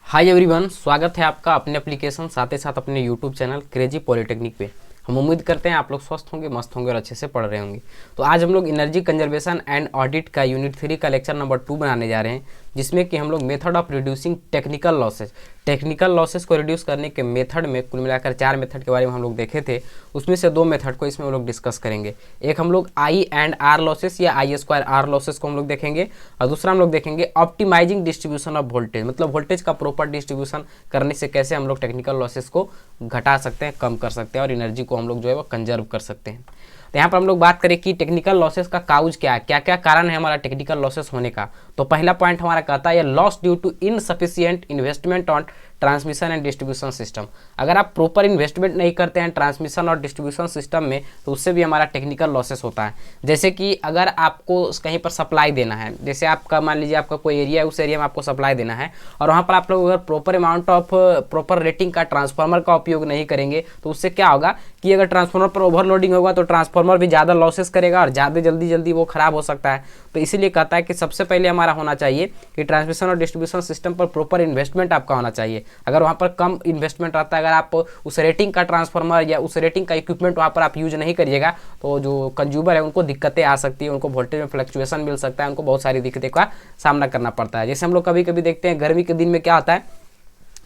Hi everyone, स्वागत है आपका अपने एप्लीकेशन साथ ही साथ अपने यूट्यूब चैनल क्रेजी पॉलिटेक्निक पे। हम उम्मीद करते हैं आप लोग स्वस्थ होंगे, मस्त होंगे और अच्छे से पढ़ रहे होंगे। तो आज हम लोग एनर्जी कंजर्वेशन एंड ऑडिट का यूनिट 3 का लेक्चर नंबर 2 बनाने जा रहे हैं, जिसमें कि हम लोग method of reducing technical losses को रिड्यूस करने के मेथड में कुल मिलाकर 4 मेथड के बारे में हम लोग देखे थे। उसमें से 2 मेथड को इसमें हम लोग डिस्कस करेंगे। एक हम लोग आई एंड आर लॉसेस या आई स्क्वायर आर लॉसेस को हम लोग देखेंगे, और दूसरा हम लोग देखेंगे ऑप्टिमाइजिंग डिस्ट्रीब्यूशन ऑफ वोल्टेज, मतलब वोल्टेज का प्रॉपर डिस्ट्रीब्यूशन करने से कैसे हम लोग टेक्निकल लॉसेस को घटा सकते हैं, कम कर सकते हैं और एनर्जी को हम लोग जो है वो कंजर्व कर सकते हैं। तो यहाँ पर हम लोग बात करें कि टेक्निकल लॉसेस का काउज क्या है, क्या क्या कारण है हमारा टेक्निकल लॉसेस होने का। तो पहला पॉइंट हमारा कहता है loss due to insufficient investment on transmission and distribution system. अगर आप प्रॉपर इन्वेस्टमेंट नहीं करते हैं ट्रांसमिशन और डिस्ट्रीब्यूशन सिस्टम में, तो उससे भी हमारा टेक्निकल लॉसेस होता है। जैसे कि अगर आपको कहीं पर सप्लाई देना है, जैसे आपका मान लीजिए आपका कोई एरिया है, उस एरिया में आपको सप्लाई देना है और वहाँ पर आप लोग अगर proper amount of proper rating का ट्रांसफार्मर का उपयोग नहीं करेंगे, तो उससे क्या होगा कि अगर ट्रांसफार्मर पर ओवरलोडिंग होगा तो ट्रांसफार्मर भी ज़्यादा लॉसेस करेगा और ज़्यादा जल्दी वो खराब हो सकता है। तो इसीलिए कहता है कि सबसे पहले हमारा होना चाहिए कि ट्रांसमिशन और डिस्ट्रीब्यूशन सिस्टम पर प्रॉपर इन्वेस्टमेंट आपका होना चाहिए। अगर वहाँ पर कम इन्वेस्टमेंट रहता है, अगर आप उस रेटिंग का ट्रांसफार्मर या उस रेटिंग का इक्विपमेंट वहाँ पर आप यूज नहीं करिएगा, तो जो कंज्यूमर है उनको दिक्कतें आ सकती है, उनको वोल्टेज में फ्लक्चुएशन मिल सकता है, उनको बहुत सारी दिक्कतों का सामना करना पड़ता है। जैसे हम लोग कभी कभी देखते हैं गर्मी के दिन में क्या होता है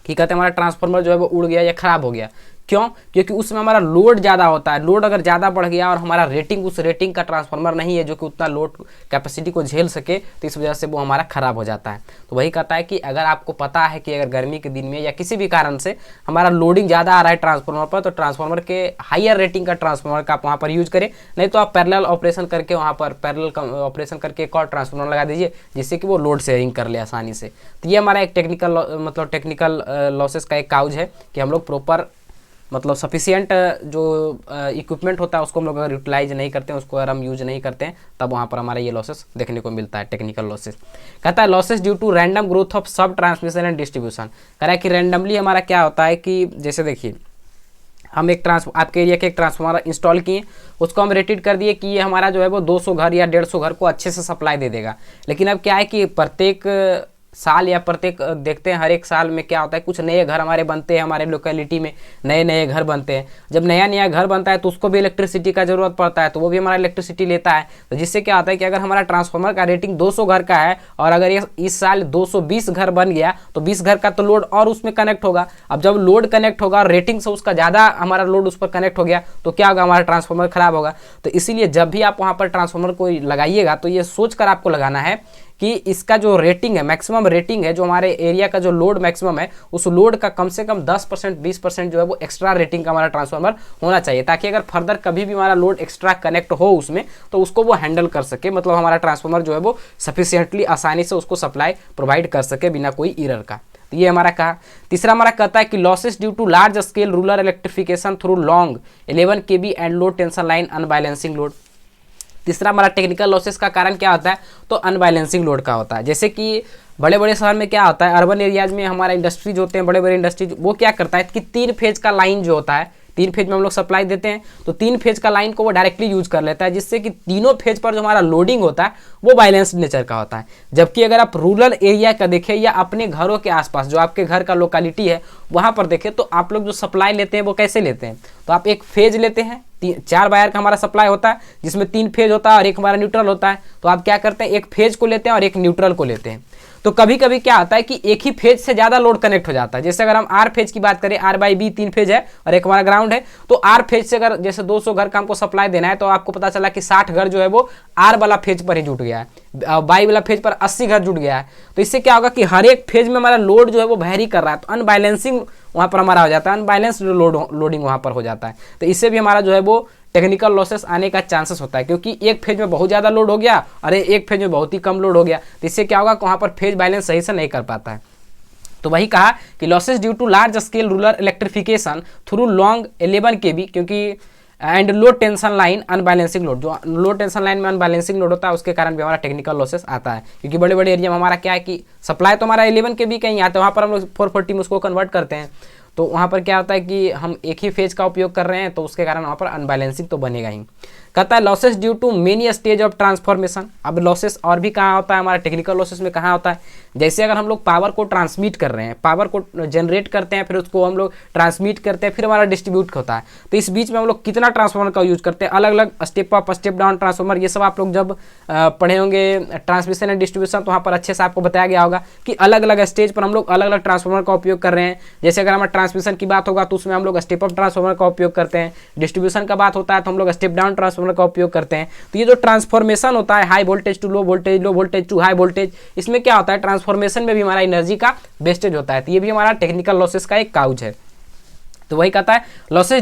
कि कहते हैं हमारा ट्रांसफार्मर जो है वो उड़ गया या खराब हो गया। क्यों? क्योंकि उसमें हमारा लोड ज़्यादा होता है। लोड अगर ज़्यादा बढ़ गया और हमारा रेटिंग उस रेटिंग का ट्रांसफार्मर नहीं है जो कि उतना लोड कैपेसिटी को झेल सके, तो इस वजह से वो हमारा ख़राब हो जाता है। तो वही कहता है कि अगर आपको पता है कि अगर गर्मी के दिन में या किसी भी कारण से हमारा लोडिंग ज़्यादा आ रहा है ट्रांसफार्मर पर, तो ट्रांसफार्मर के हायर रेटिंग का ट्रांसफार्मर का आप वहाँ पर यूज करें, नहीं तो आप पैरेलल ऑपरेशन करके वहाँ पर पैरेलल ऑपरेशन करके एक और ट्रांसफार्मर लगा दीजिए, जिससे कि वो लोड शेयरिंग कर ले आसानी से। तो ये हमारा एक टेक्निकल लॉसेस का एक काउज है कि हम लोग प्रॉपर मतलब सफिशिएंट जो इक्विपमेंट होता है उसको हम लोग अगर यूटिलाइज नहीं करते हैं, उसको अगर हम यूज नहीं करते हैं, तब वहाँ पर हमारा ये लॉसेस देखने को मिलता है, टेक्निकल लॉसेस। कहता है losses due to random growth of sub transmission and distribution. कह रहा है कि रैंडमली हमारा क्या होता है कि जैसे देखिए हम आपके एरिया के एक ट्रांसफार्मर इंस्टॉल किए, उसको हम रेटेड कर दिए कि ये हमारा जो है वो 200 घर या 150 घर को अच्छे से सप्लाई दे देगा। लेकिन अब क्या है कि प्रत्येक साल या प्रत्येक देखते हैं हर एक साल में क्या होता है, कुछ नए घर हमारे बनते हैं, हमारे लोकेलिटी में नए घर बनते हैं। जब नया घर बनता है तो उसको भी इलेक्ट्रिसिटी का ज़रूरत पड़ता है, तो वो भी हमारा इलेक्ट्रिसिटी लेता है। तो जिससे क्या होता है कि अगर हमारा ट्रांसफार्मर का रेटिंग 200 घर का है और अगर ये इस साल 220 घर बन गया, तो 20 घर का तो लोड और उसमें कनेक्ट होगा। अब जब लोड कनेक्ट होगा और रेटिंग से उसका ज़्यादा हमारा लोड उस पर कनेक्ट हो गया, तो क्या होगा, हमारा ट्रांसफार्मर खराब होगा। तो इसीलिए जब भी आप वहाँ पर ट्रांसफार्मर को लगाइएगा तो ये सोच कर आपको लगाना है कि इसका जो रेटिंग है, मैक्सिमम रेटिंग है, जो हमारे एरिया का जो लोड मैक्सिमम है, उस लोड का कम से कम 10% 20% जो है वो एक्स्ट्रा रेटिंग का हमारा ट्रांसफार्मर होना चाहिए, ताकि अगर फर्दर कभी भी हमारा लोड एक्स्ट्रा कनेक्ट हो उसमें, तो उसको वो हैंडल कर सके, मतलब हमारा ट्रांसफार्मर जो है वो सफिशिएंटली आसानी से उसको सप्लाई प्रोवाइड कर सके बिना कोई एरर का। तो ये हमारा कहा। तीसरा हमारा कहता है कि losses due to large scale rural electrification through long 11 kV and low tension line unbalancing load. तीसरा हमारा टेक्निकल लॉसेस का कारण क्या होता है, तो अनबैलेंसिंग लोड का होता है। जैसे कि बड़े शहर में क्या होता है, अर्बन एरियाज में हमारा इंडस्ट्रीज होते हैं, बड़े इंडस्ट्रीज, वो क्या करता है कि 3 फेज का लाइन जो होता है, 3 फेज में हम लोग सप्लाई देते हैं, तो 3 फेज का लाइन को वो डायरेक्टली यूज कर लेता है, जिससे कि तीनों फेज पर जो हमारा लोडिंग होता है वो बैलेंस्ड नेचर का होता है। जबकि अगर आप रूरल एरिया का देखें या अपने घरों के आसपास जो आपके घर का लोकेलिटी है वहाँ पर देखें, तो आप लोग जो सप्लाई लेते हैं वो कैसे लेते हैं, तो आप एक फेज लेते हैं, 4 वायर का हमारा सप्लाई होता है, जिसमें 3 फेज होता है और एक हमारा न्यूट्रल होता है। तो आप क्या करते हैं, एक फेज को लेते हैं और एक न्यूट्रल को लेते हैं। तो कभी कभी क्या होता है कि एक ही फेज से ज़्यादा लोड कनेक्ट हो जाता है। जैसे अगर हम आर फेज की बात करें, R/B 3 फेज है और एक हमारा ग्राउंड है, तो आर फेज से अगर जैसे 200 घर का हमको सप्लाई देना है, तो आपको पता चला कि 60 घर जो है वो आर वाला फेज पर ही जुट गया है, बाई वाला फेज पर 80 घर जुट गया है। तो इससे क्या होगा कि हर एक फेज में हमारा लोड जो है वो वैरी कर रहा है, तो अनबैलेंसिंग वहाँ पर हमारा हो जाता है, अनबैलेंस्ड लोडिंग वहाँ पर हो जाता है। तो इससे भी हमारा जो है वो टेक्निकल लॉसेस आने का चांसेस होता है, क्योंकि एक फेज में बहुत ज़्यादा लोड हो गया और एक फेज में बहुत ही कम लोड हो गया। तो इससे क्या होगा कि वहाँ पर फेज बैलेंस सही से नहीं कर पाता है। तो वही कहा कि losses due to large scale rural electrification through long 11 kV, क्योंकि and low tension line unbalancing load, जो लो टेंशन लाइन में अनबैलेंसिंग लोड होता है उसके कारण भी हमारा टेक्निकल लॉसेस आता है। क्योंकि बड़े एरिया में हमारा क्या है कि सप्लाई तो हमारा 11 kV कहीं आता है, वहाँ पर हम लोग 440 में उसको कन्वर्ट करते हैं, तो वहाँ पर क्या होता है कि हम एक ही फेज का उपयोग कर रहे हैं, तो उसके कारण वहाँ पर अनबैलेंसिंग तो बनेगा ही। कहता है losses due to many stage of transformation. अब लॉसेस और भी कहाँ होता है, हमारा टेक्निकल लॉसेस में कहाँ होता है, जैसे अगर हम लोग पावर को ट्रांसमिट कर रहे हैं, पावर को जनरेट करते हैं, फिर उसको हम लोग ट्रांसमिट करते हैं, फिर हमारा डिस्ट्रीब्यूट होता है, तो इस बीच में हम लोग कितना ट्रांसफॉर्मर का यूज करते हैं, अलग अलग step up step down transformer, ये सब आप लोग जब पढ़े होंगे ट्रांसमिशन एंड डिस्ट्रीब्यूशन, तो वहाँ पर अच्छे से आपको बताया गया होगा कि अलग अलग स्टेज पर हम लोग अलग अलग ट्रांसफॉर्मर का उपयोग कर रहे हैं। जैसे अगर हमारा ट्रांसमिशन की बात होगा तो उसमें हम लोग स्टेप अप ट्रांसफॉर्मर का उपयोग करते हैं, डिस्ट्रीब्यूशन का बात होता है तो हम लोग स्टेप डाउन ट्रांसफॉर्मर का उपयोग करते हैं। तो ये जो ट्रांसफॉर्मेशन होता है, high voltage to low voltage to high voltage, इसमें क्या होता है, ट्रांसफॉर्मेशन में भी हमारा एनर्जी का वेस्टेज होता है। तो ये भी हमारा टेक्निकल लॉसेस का एक काउज है। तो वही कहता है losses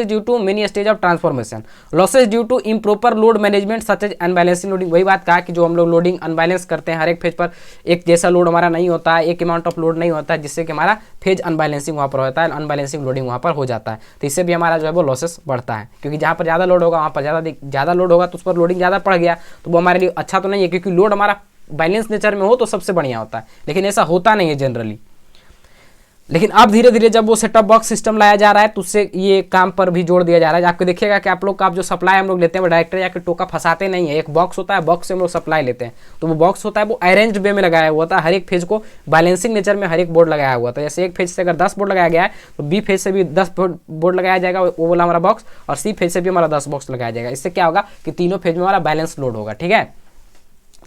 due to many stage of transformation, losses due to improper load management such as unbalancing loading. वही बात कहा कि जो हम लोग लोडिंग अनबैलेंस करते हैं, हर एक फेज पर एक जैसा लोड हमारा नहीं होता है, एक अमाउंट ऑफ लोड नहीं होता है, जिससे कि हमारा फेज अनबैलेंसिंग वहाँ पर होता है, अनबैलेंसिंग लोडिंग वहाँ पर हो जाता है। तो इससे भी हमारा जो है वो लॉसेस बढ़ता है, क्योंकि जहाँ पर ज़्यादा लोड होगा वहाँ पर ज़्यादा लोड होगा तो उस पर लोडिंग ज़्यादा पड़ गया, तो वो हमारे लिए अच्छा तो नहीं है, क्योंकि लोड हमारा बैलेंस नेचर में हो तो सबसे बढ़िया होता है, लेकिन ऐसा होता नहीं है जनरली। लेकिन अब धीरे धीरे जब वो सेटअप बॉक्स सिस्टम लाया जा रहा है तो उससे ये काम पर भी जोड़ दिया जा रहा है। आपको देखिएगा कि आप लोग का जो सप्लाई हम लोग लेते हैं वो डायरेक्टर या टोका फंसाते नहीं है, एक बॉक्स होता है, बॉक्स से हम लोग सप्लाई लेते हैं, तो वो बॉक्स होता है वो अरेंज्ड वे में लगाया हुआ था, हर एक फेज को बैलेंसिंग नेचर में हर एक बोर्ड लगाया हुआ था। जैसे एक फेज से अगर 10 बोर्ड लगाया गया है तो बी फेज से भी 10 बोर्ड लगाया जाएगा, वो बोला हमारा बॉक्स, और सी फेज से भी हमारा 10 बॉक्स लगाया जाएगा। इससे क्या होगा कि तीनों फेज में हमारा बैलेंस लोड होगा। ठीक है,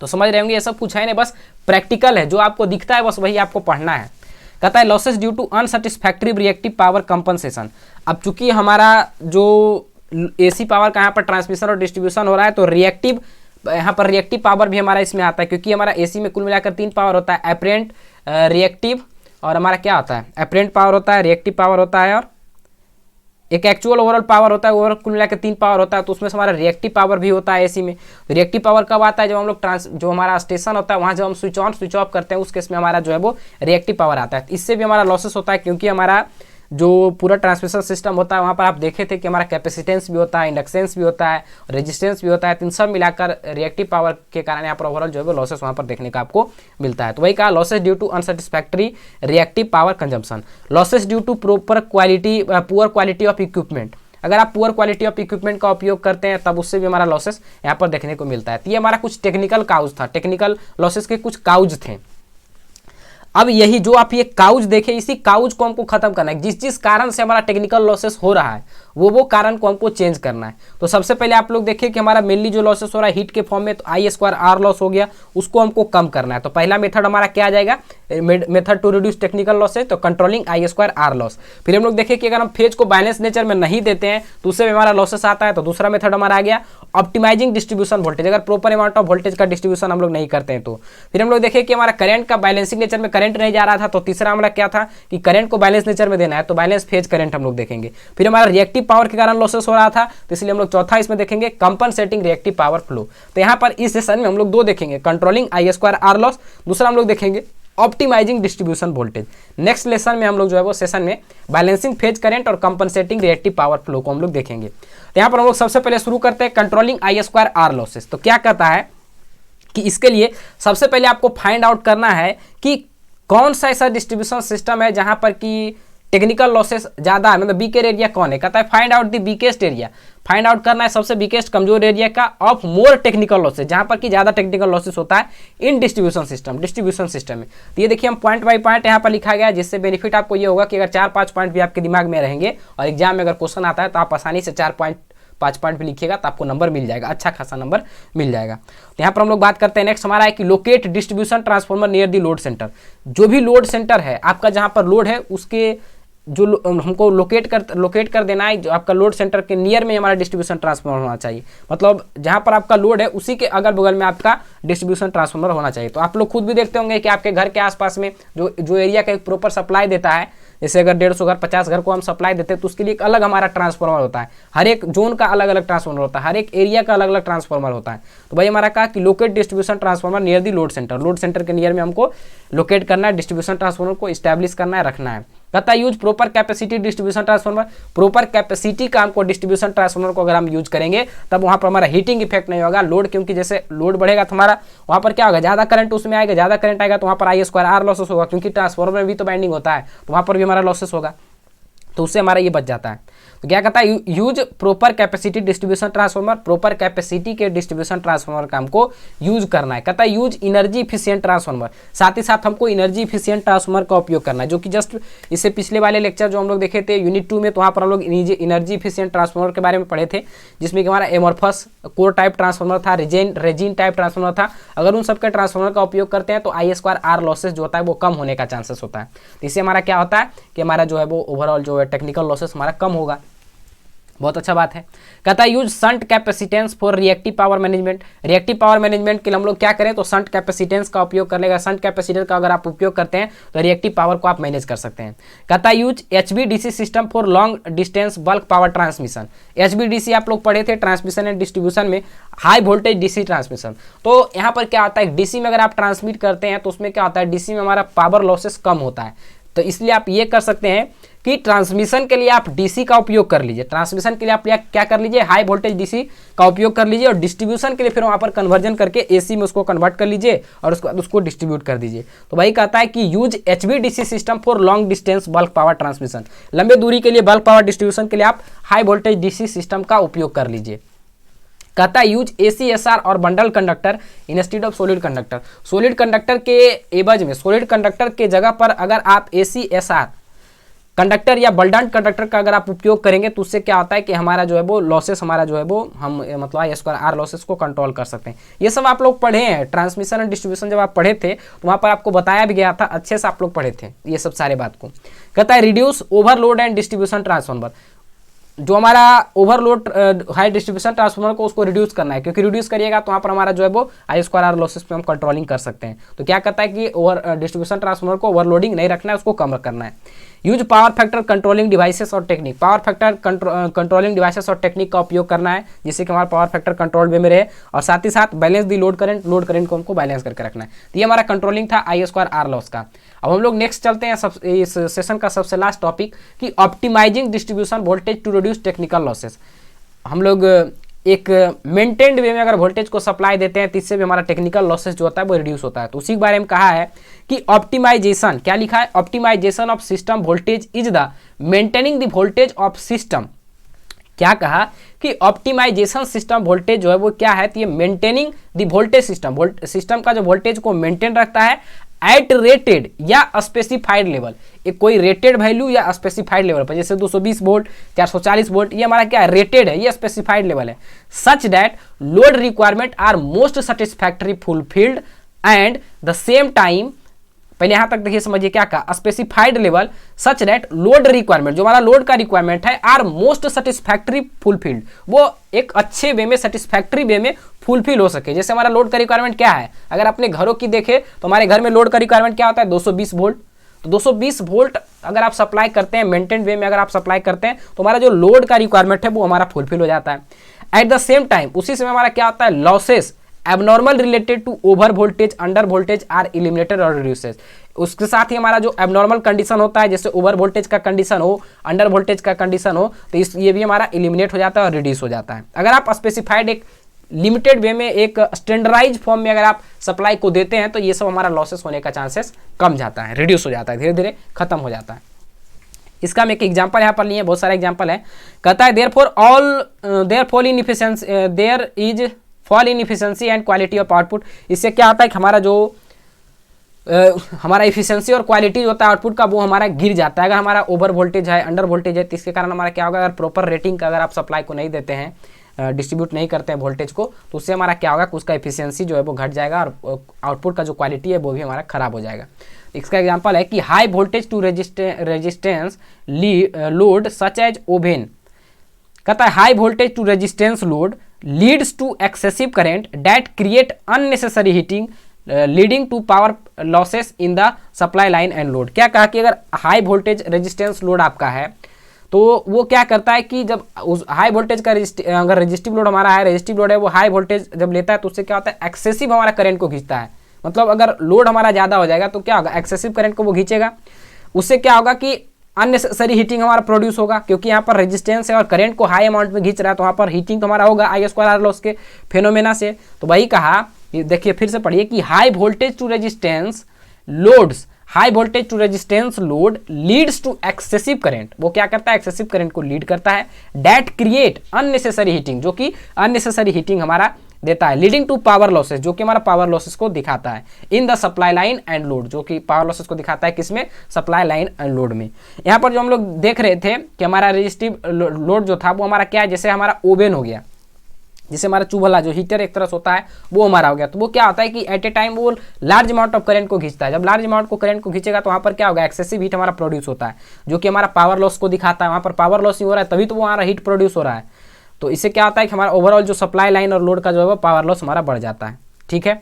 तो समझ रहे होंगे, ये सब कुछ है नहीं, बस प्रैक्टिकल है, जो आपको दिखता है बस वही आपको पढ़ना है। कहता है losses due to unsatisfactory reactive power compensation. अब चूंकि हमारा जो एसी पावर का यहाँ पर ट्रांसमिशन और डिस्ट्रीब्यूशन हो रहा है, तो रिएक्टिव, यहाँ पर रिएक्टिव पावर भी हमारा इसमें आता है, क्योंकि हमारा एसी में कुल मिलाकर 3 पावर होता है, एपरेंट, रिएक्टिव, और हमारा क्या होता है, एपरेंट पावर होता है, रिएक्टिव पावर होता है, और एक एक्चुअल ओवरऑल पावर होता है। ओवरऑल कुल मिलाकर 3 पावर होता है, तो उसमें से हमारा रिएक्टिव पावर भी होता है एसी में। रिएक्टिव पावर कब आता है, जब हम लोग जो हमारा स्टेशन होता है वहाँ जब हम स्विच ऑन स्विच ऑफ करते हैं, उस केस में हमारा जो है वो रिएक्टिव पावर आता है। इससे भी हमारा लॉसेस होता है, क्योंकि हमारा जो पूरा ट्रांसमिशन सिस्टम होता है वहाँ पर आप देखे थे कि हमारा कैपेसिटेंस भी होता है, इंडक्टेंस भी होता है, रेजिस्टेंस भी होता है, तो इन सब मिलाकर रिएक्टिव पावर के कारण यहाँ पर ओवरऑल जो है वो लॉसेस वहाँ पर देखने का आपको मिलता है। तो वही कहा losses due to unsatisfactory reactive power consumption, losses due to poor quality of equipment. अगर आप पुअर क्वालिटी ऑफ इक्विपमेंट का उपयोग करते हैं तब उससे भी हमारा लॉसेस यहाँ पर देखने को मिलता है। तो ये हमारा कुछ टेक्निकल काउज था, टेक्निकल लॉसेस के कुछ काउज थे। अब यही जो आप ये काउज देखे, इसी काउज को हमको खत्म करना है। जिस कारण से हमारा टेक्निकल लॉसेस हो रहा है वो कारण को हमको चेंज करना है। तो सबसे पहले आप लोग देखिए कि हमारा मेनली जो लॉसेस हो रहा है हीट के फॉर्म में, तो I² R लॉस हो गया, उसको हमको कम करना है। तो पहला मेथड हमारा क्या आ जाएगा, method to reduce technical losses, तो कंट्रोलिंग I² R लॉस। फिर हम लोग देखिए कि अगर हम फेज को बैलेंस नेचर में नहीं देते हैं तो उससे हमारा लॉसेस आता है। तो दूसरा मेथड हमारा आ गया ऑप्टिमाइजिंग डिस्ट्रीब्यूशन वोल्टेज, अगर प्रॉपर अमाउंट ऑफ वोल्टेज का डिस्ट्रीब्यूशन हम लोग नहीं करते हैं तो। फिर हम लोग देखिए कि हमारा करंट का बैलेंसिंग नेचर में करंट नहीं जा रहा था, तो तीसरा हमारा क्या था कि करंट को बैलेंस नेचर में देना है, तो बैलेंस फेज करंट हम लोग देखेंगे। फिर हमारा रिएक्टिव पावर के कारण लॉसेस हो रहा था, तो इसलिए हम लोग चौथा इसमें देखेंगे कंपनसेटिंग रिएक्टिव पावर फ्लो। तो यहाँ पर इस सेशन में हम लोग 2 देखेंगे, कंट्रोलिंग I² R लॉस, दूसरा हम लोग देखेंगे optimising distribution voltage. Next lesson में हम लोग जो है वो सेशन में बैलेंसिंग फेज करंट और कंपनसेटिंग रिएक्टिव पावर फ्लो को हम लोग देखेंगे। तो यहाँ पर हम लोग सबसे पहले शुरू करते हैं कंट्रोलिंग I² R लॉसेस। तो क्या कहता है कि इसके लिए सबसे पहले आपको फाइंड आउट करना है कि कौन सा ऐसा डिस्ट्रीब्यूशन सिस्टम है जहां पर कि टेक्निकल लॉसेस ज्यादा है, मतलब वीकर एरिया कौन है। कहता है find out the weakest area, find out करना है सबसे वीकेस्ट कमजोर एरिया का ऑफ मोर टेक्निकल लॉसेस, जहां पर कि ज्यादा टेक्निकल लॉसेस होता है इन डिस्ट्रीब्यूशन सिस्टम में। तो ये देखिए हम पॉइंट बाय पॉइंट यहाँ पर लिखा गया है, जिससे बेनिफिट आपको ये होगा कि अगर 4-5 पॉइंट भी आपके दिमाग में रहेंगे और एग्जाम में अगर क्वेश्चन आता है तो आप आसानी से 4-5 पॉइंट भी लिखिएगा तो आपको नंबर मिल जाएगा, अच्छा खासा नंबर मिल जाएगा। तो यहाँ पर हम लोग बात करते हैं, नेक्स्ट हमारा है कि locate distribution transformer near the load centre. जो भी लोड सेंटर है आपका, जहाँ पर लोड है उसके जो हमको लोकेट कर देना है, जो आपका लोड सेंटर के नियर में हमारा डिस्ट्रीब्यूशन ट्रांसफॉर्मर होना चाहिए। मतलब जहाँ पर आपका लोड है उसी के अगल बगल में आपका डिस्ट्रीब्यूशन ट्रांसफॉर्मर होना चाहिए। तो आप लोग खुद भी देखते होंगे कि आपके घर के आसपास में जो एरिया का एक प्रॉपर सप्लाई देता है, जैसे अगर 150 घर 50 घर को हम सप्लाई देते हैं तो उसके लिए एक अलग हमारा ट्रांसफॉर्मर होता है, हर एक जोन का अलग अलग ट्रांसफॉर्मर होता है, हर एक एरिया का अलग अलग ट्रांसफॉर्मर होता है। तो भाई हमारा कहा कि locate distribution transformer near the load centre के नियर में हमको लोकेट करना है, डिस्ट्रीब्यूशन ट्रांसफॉर्मर को स्टैब्लिश करना है, रखना है। कहता है use proper capacity distribution transformer, proper capacity का हमको डिस्ट्रीब्यूशन ट्रांसफॉर्मर को अगर हम यूज करेंगे तब वहाँ पर हमारा हीटिंग इफेक्ट नहीं होगा। लोड, क्योंकि जैसे लोड बढ़ेगा तो हमारा वहाँ पर क्या होगा, ज़्यादा करंट उसमें आएगा, ज़्यादा करंट आएगा तो वहाँ पर I² R लॉसेस होगा, क्योंकि ट्रांसफॉर्मर में भी तो बाइंडिंग होता है, तो वहाँ पर भी हमारा लॉसेस होगा। तो उससे हमारा ये बच जाता है। तो क्या कहता है, use proper capacity distribution transformer, proper capacity के डिस्ट्रीब्यूशन ट्रांसफार्मर का हमको यूज करना है। कहता है यूज एनर्जी इफिशिएंट ट्रांसफार्मर, साथ ही साथ हमको एनर्जी इफिशिएंट ट्रांसफार्मर का उपयोग करना है, जो कि जस्ट इससे पिछले वाले लेक्चर जो हम लोग देखे थे यूनिट 2 में, तो वहाँ पर हम लोग एनर्जी इफिशिएंट ट्रांसफार्मर के बारे में पढ़े थे, जिसमें कि हमारा एमोर्फस कोर टाइप ट्रांसफार्मर था, रेजिन टाइप ट्रांसफार्मर था। अगर उन सबके ट्रांसफार्मर का उपयोग करते हैं तो I2R लॉसेस जो होता है वो कम होने का चांसेस होता है। तो इससे हमारा क्या होता है कि हमारा जो है वो ओवरऑल जो है टेक्निकल लॉसेस हमारा कम होगा। बहुत अच्छा बात है। कहता है use shunt capacitance for reactive power management, reactive power management के लिए हम लोग क्या करें तो शंट कैपेसिटेंस का उपयोग कर लेगा। शंट कैपेसिटेंस का अगर आप उपयोग करते हैं तो रिएक्टिव पावर को आप मैनेज कर सकते हैं। कहता है use HVDC system for long distance bulk power transmission, HVDC आप लोग पढ़े थे ट्रांसमिशन एंड डिस्ट्रीब्यूशन में, हाई वोल्टेज डीसी ट्रांसमिशन। तो यहाँ पर क्या होता है, डीसी में अगर आप ट्रांसमिट करते हैं तो उसमें क्या होता है, डीसी में हमारा पावर लॉसेस कम होता है। तो इसलिए आप ये कर सकते हैं कि ट्रांसमिशन के लिए आप डीसी का उपयोग कर लीजिए, ट्रांसमिशन के लिए आप क्या कर लीजिए, हाई वोल्टेज डीसी का उपयोग कर लीजिए, और डिस्ट्रीब्यूशन के लिए फिर वहाँ पर कन्वर्जन करके एसी में उसको कन्वर्ट कर लीजिए और उसके बाद उसको डिस्ट्रीब्यूट कर दीजिए। तो भाई कहता है कि use HVDC system for long distance bulk power transmission, लंबे दूरी के लिए बल्क पावर डिस्ट्रीब्यूशन के लिए आप हाई वोल्टेज डीसी सिस्टम का उपयोग कर लीजिए। कहता है यूज ACSR और bundle conductor instead of solid conductor, solid conductor के एवज में, सॉलिड कंडक्टर के जगह पर अगर आप ACSR कंडक्टर या बल्डंट कंडक्टर का अगर आप उपयोग करेंगे तो उससे क्या होता है कि हमारा जो है वो लॉसेस हमारा जो है वो हम मतलब I2R लॉसेस को कंट्रोल कर सकते हैं। ये सब आप लोग पढ़े हैं, ट्रांसमिशन एंड डिस्ट्रीब्यूशन जब आप पढ़े थे तो वहाँ पर आपको बताया भी गया था, अच्छे से आप लोग पढ़े थे ये सब सारे बात को। कहता है reduce overload and distribution transformer, जो हमारा ओवरलोड हाई डिस्ट्रीब्यूशन ट्रांसफार्मर को उसको रिड्यूस करना है, क्योंकि रिड्यूस करिएगा तो वहाँ पर हमारा जो है वो I2R लॉसेस पे हम कंट्रोलिंग कर सकते हैं। तो क्या कहता है कि ओवर डिस्ट्रीब्यूशन ट्रांसफार्मर को ओवरलोडिंग नहीं रखना है, उसको कम करना है। Use power factor controlling devices और technique, power factor controlling devices और टेक्निक का उपयोग करना है जिससे कि हमारा पावर फैक्टर कंट्रोल वे में रहे, और साथ ही साथ बैलेंस दी लोड करंट को हमको बैलेंस करके रखना है। तो ये हमारा कंट्रोलिंग था I2R लॉस का। अब हम लोग नेक्स्ट चलते हैं इस सेशन का सबसे लास्ट टॉपिक कि optimising distribution voltage to reduce technical losses. हम लोग एक मेंटेन्ड वे में अगर वोल्टेज को सप्लाई देते हैं तो इससे भी हमारा टेक्निकल लॉसेस जो होता है वो रिड्यूस होता है। तो उसी के बारे में कहा है कि ऑप्टिमाइजेशन, क्या लिखा है, optimisation of system voltage is the maintaining the voltage of system. क्या कहा कि ऑप्टिमाइजेशन सिस्टम वोल्टेज जो है वो क्या है, तो ये maintaining the voltage system, system का जो वोल्टेज को मेंटेन रखता है एट रेटेड या स्पेसिफाइड लेवल, एक कोई रेटेड वैल्यू या स्पेसिफाइड लेवल पर, जैसे 220 वोल्ट 440 वोल्ट, ये हमारा क्या है, रेटेड है, ये स्पेसिफाइड लेवल है। Such that load requirement are most satisfactory fulfilled and the same time, पहले यहां तक देखिए समझिए क्या कहा, specified level such that load requirement, जो हमारा लोड का रिक्वायरमेंट है, आर मोस्ट सेटिस्फैक्टरी फुलफिल्ड, वो एक अच्छे वे में सेटिस्फैक्टरी वे में फुलफिल हो सके। जैसे हमारा लोड का रिक्वायरमेंट क्या है, अगर अपने घरों की देखें तो हमारे घर में लोड का रिक्वायरमेंट क्या होता है, 220 वोल्ट। तो 220 वोल्ट अगर आप सप्लाई करते हैं, मेंटेन वे में अगर आप सप्लाई करते हैं तो हमारा जो लोड का रिक्वायरमेंट है वो हमारा फुलफिल हो जाता है। एट द सेम टाइम उसी समय हमारा क्या होता है, losses abnormal related to over voltage under voltage are eliminated और रिड्यूसेस। उसके साथ ही हमारा जो एबनॉर्मल कंडीशन होता है, जैसे ओवर वोल्टेज का कंडीशन हो, अंडर वोल्टेज का कंडीशन हो, तो ये भी हमारा इलिमिनेट हो जाता है और रिड्यूस हो जाता है। अगर आप स्पेसिफाइड एक लिमिटेड वे में एक स्टैंडर्डाइज फॉर्म में अगर आप सप्लाई को देते हैं तो ये सब हमारा लॉसेस होने का चांसेस कम जाता है, रिड्यूस हो जाता है, धीरे धीरे खत्म हो जाता है। इसका हम एक एग्जांपल यहाँ पर लिए, बहुत सारे एग्जांपल है। कहता है there is fall in efficiency and quality of output. इससे क्या होता है कि हमारा जो हमारा इफिशिएंसी और क्वालिटी जो होता है आउटपुट का वो हमारा गिर जाता है। अगर हमारा ओवर वोल्टेज है, अंडर वोल्टेज है, तो इसके कारण हमारा क्या होगा, अगर प्रॉपर रेटिंग का अगर आप सप्लाई को नहीं देते हैं, डिस्ट्रीब्यूट नहीं करते हैं वोल्टेज को, तो उससे हमारा क्या होगा, उसका इफिशिएंसी जो है वो घट जाएगा और आउटपुट का जो क्वालिटी है वो भी हमारा खराब हो जाएगा। इसका एग्जांपल है कि high voltage to resistance load such as oven. कहता है high voltage to resistance load leads to excessive current that create unnecessary heating leading to power losses in the supply line and load. क्या कहा कि अगर high voltage resistance load आपका है तो वो क्या करता है कि जब उस हाई वोल्टेज का अगर रेजिस्टिव लोड हमारा है, रेजिस्टिव लोड है, वो हाई वोल्टेज जब लेता है तो उससे क्या होता है, एक्सेसिव हमारा करंट को खींचता है। मतलब अगर लोड हमारा ज़्यादा हो जाएगा तो क्या होगा, एक्सेसिव करंट को वो खींचेगा, उससे क्या होगा कि अननेसेसरी हीटिंग हमारा प्रोड्यूस होगा, क्योंकि यहाँ पर रेजिस्टेंस है और करंट को हाई अमाउंट में खींच रहा है, तो वहाँ पर हीटिंग तो हमारा होगा I2R लॉस के फेनोमेना से। तो वही कहा, देखिए फिर से पढ़िए कि high voltage to resistance loads high voltage to resistance load leads to excessive current, वो क्या करता है, एक्सेसिव करंट को लीड करता है। डेट क्रिएट अननेसेसरी हीटिंग, जो कि अननेसेसरी हीटिंग हमारा देता है। लीडिंग टू पावर लॉसेस, जो कि हमारा पावर लॉसेस को दिखाता है। इन the supply line and load, जो कि पावर लॉसेस को दिखाता है किसमें, सप्लाई लाइन एंड लोड में। यहाँ पर जो हम लोग देख रहे थे कि हमारा रेजिस्टिव लोड जो था वो हमारा क्या है, जैसे हमारा ओवन हो गया, जैसे हमारा चूल्हा जो हीटर एक तरह से होता है वो हमारा हो गया, तो वो क्या होता है कि एट ए टाइम वो लार्ज अमाउंट ऑफ करंट को खींचता है। जब लार्ज अमाउंट को करंट को खींचेगा तो वहाँ पर क्या होगा, एक्सेसिव हीट हमारा प्रोड्यूस होता है, जो कि हमारा पावर लॉस को दिखाता है। वहाँ पर पावर लॉस ही हो रहा है, तभी तो वो हमारा हीट प्रोड्यूस हो रहा है। तो इससे क्या होता है कि हमारा ओवरऑल जो सप्लाई लाइन और लोड का जो है वो पावर लॉस हमारा बढ़ जाता है। ठीक है,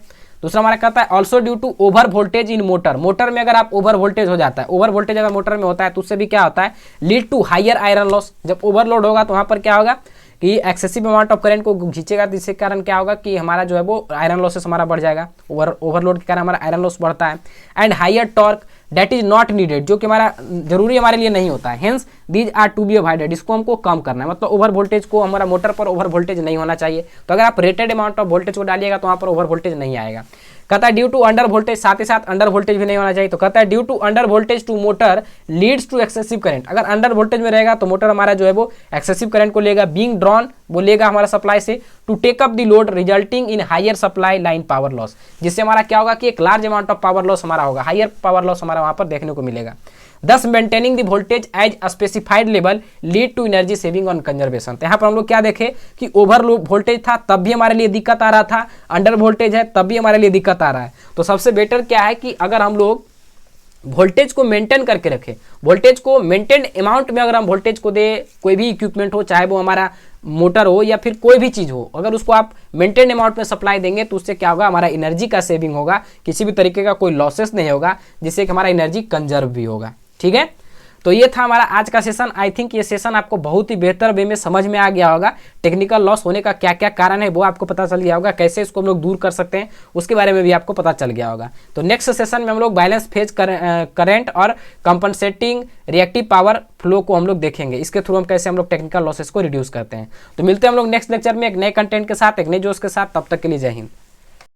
दूसरा हमारा कहता है also due to over voltage in motor, motor में अगर आप ओवर वोल्टेज हो जाता है, ओवर वोल्टेज अगर मोटर में होता है तो उससे भी क्या होता है, lead to higher iron loss. जब ओवरलोड होगा तो वहाँ पर क्या होगा कि एक्सेसिव अमाउंट ऑफ करंट को खींचेगा, तो इसके कारण क्या होगा कि हमारा जो है वो आयरन लॉसेस हमारा बढ़ जाएगा, ओवरलोड के कारण हमारा आयरन लॉस बढ़ता है। And higher torque that is not needed, जो कि हमारा जरूरी हमारे लिए नहीं होता है। Hence these are to be avoided, इसको हमको कम करना है, मतलब ओवर वोल्टेज को, हमारा मोटर पर ओवर वोल्टेज नहीं होना चाहिए। तो अगर आप रेटेड अमाउंट ऑफ वोल्टेज को डालिएगा तो वहाँ पर ओवर वोल्टेज नहीं आएगा। कहता है ड्यू टू अंडर वोल्टेज, साथ ही साथ अंडर वोल्टेज भी नहीं होना चाहिए। तो कहता है due to under voltage to motor leads to excessive current, अगर अंडर वोल्टेज में रहेगा तो मोटर हमारा जो है वो एक्सेसिव करंट को लेगा, बीइंग ड्रॉन वो लेगा हमारा सप्लाई से, to take up the load resulting in higher supply line power loss, जिससे हमारा क्या होगा कि एक large amount of power loss हमारा होगा, हायर पावर लॉस हमारा वहाँ पर देखने को मिलेगा। Thus maintaining the voltage as specified level lead to energy saving on conservation. तो यहाँ पर हम लोग क्या देखे कि ओवर वोल्टेज था तब भी हमारे लिए दिक्कत आ रहा था, अंडर वोल्टेज है तब भी हमारे लिए दिक्कत आ रहा है। तो सबसे बेटर क्या है कि अगर हम लोग वोल्टेज को मेंटेन करके रखें, वोल्टेज को मेंटेन अमाउंट में अगर हम वोल्टेज को दे, कोई भी इक्विपमेंट हो, चाहे वो हमारा मोटर हो या फिर कोई भी चीज़ हो, अगर उसको आप मेंटेन अमाउंट में सप्लाई देंगे तो उससे क्या होगा, हमारा एनर्जी का सेविंग होगा, किसी भी तरीके का कोई लॉसेस नहीं होगा, जिससे कि हमारा एनर्जी कंजर्व भी होगा। ठीक है, तो ये था हमारा आज का सेशन। आई थिंक ये सेशन आपको बहुत ही बेहतर वे में समझ में आ गया होगा। टेक्निकल लॉस होने का क्या क्या कारण है वो आपको पता चल गया होगा, कैसे इसको हम लोग दूर कर सकते हैं उसके बारे में भी आपको पता चल गया होगा। तो नेक्स्ट सेशन में हम लोग बैलेंस फेज करंट और कंपनसेटिंग रिएक्टिव पावर फ्लो को हम लोग देखेंगे, इसके थ्रू हम कैसे हम लोग टेक्निकल लॉसेस को रिड्यूस करते हैं। तो मिलते हैं हम लोग नेक्स्ट लेक्चर में एक नए कंटेंट के साथ, एक नए जोश के साथ। तब तक के लिए जय हिंद।